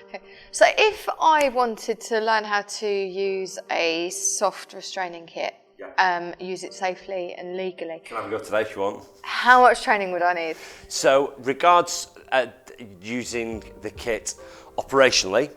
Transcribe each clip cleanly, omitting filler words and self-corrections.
Okay. So if I wanted to learn how to use a soft restraining kit, use it safely and legally, Can I have a go today if you want? how much training would I need? So regards using the kit operationally,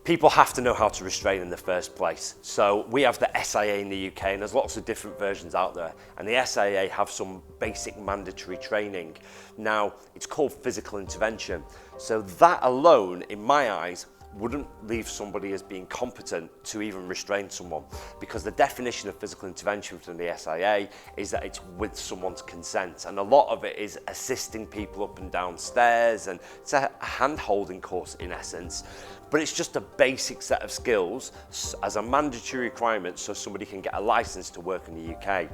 people have to know how to restrain in the first place. So we have the SIA in the UK, and there's lots of different versions out there. And the SIA have some basic mandatory training. Now, it's called physical intervention. So that alone, in my eyes, wouldn't leave somebody as being competent to even restrain someone, because the definition of physical intervention from the SIA is that it's with someone's consent, and a lot of it is assisting people up and down stairs, and it's a hand-holding course in essence, but it's just a basic set of skills as a mandatory requirement so somebody can get a license to work in the UK.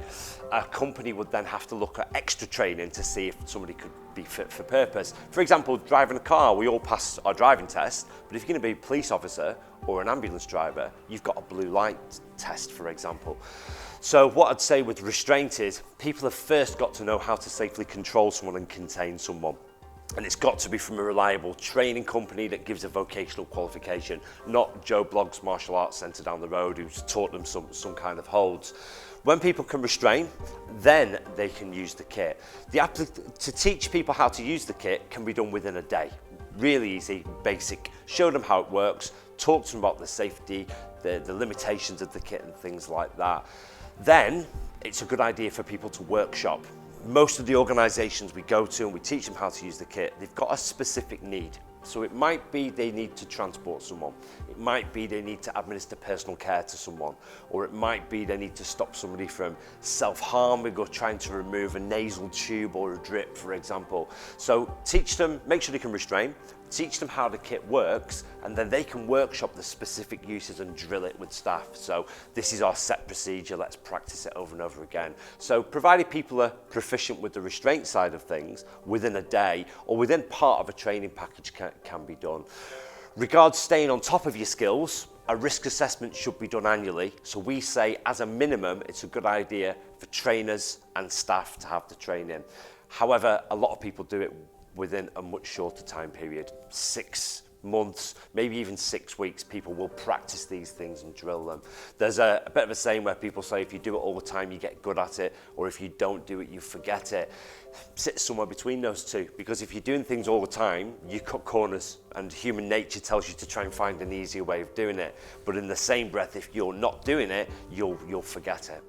A company would then have to look at extra training to see if somebody could be fit for purpose. For example, driving a car, we all pass our driving test, but if you're going to be a police officer or an ambulance driver, you've got a blue light test, for example. So what I'd say with restraint is people have first got to know how to safely control someone and contain someone. And it's got to be from a reliable training company that gives a vocational qualification, not Joe Blogg's martial arts centre down the road who's taught them some kind of holds. When people can restrain, then they can use the kit. To teach people how to use the kit can be done within a day. Really easy, basic. Show them how it works, talk to them about the safety, the limitations of the kit and things like that. Then it's a good idea for people to workshop. Most of the organisations we go to and we teach them how to use the kit, they've got a specific need. So it might be they need to transport someone, it might be they need to administer personal care to someone, or it might be they need to stop somebody from self-harming or trying to remove a nasal tube or a drip, for example. So teach them, make sure they can restrain, teach them how the kit works, and then they can workshop the specific uses and drill it with staff. So this is our set procedure, let's practice it over and over again. So provided people are proficient with the restraint side of things, within a day or within part of a training package can be done. Regards staying on top of your skills, a risk assessment should be done annually. So we say as a minimum, it's a good idea for trainers and staff to have the training. However, a lot of people do it within a much shorter time period, 6 months, maybe even 6 weeks, people will practice these things and drill them. There's a bit of a saying where people say if you do it all the time, you get good at it, or if you don't do it, you forget it. Sit somewhere between those two, because if you're doing things all the time, you cut corners, and human nature tells you to try and find an easier way of doing it. But in the same breath, if you're not doing it, you'll forget it.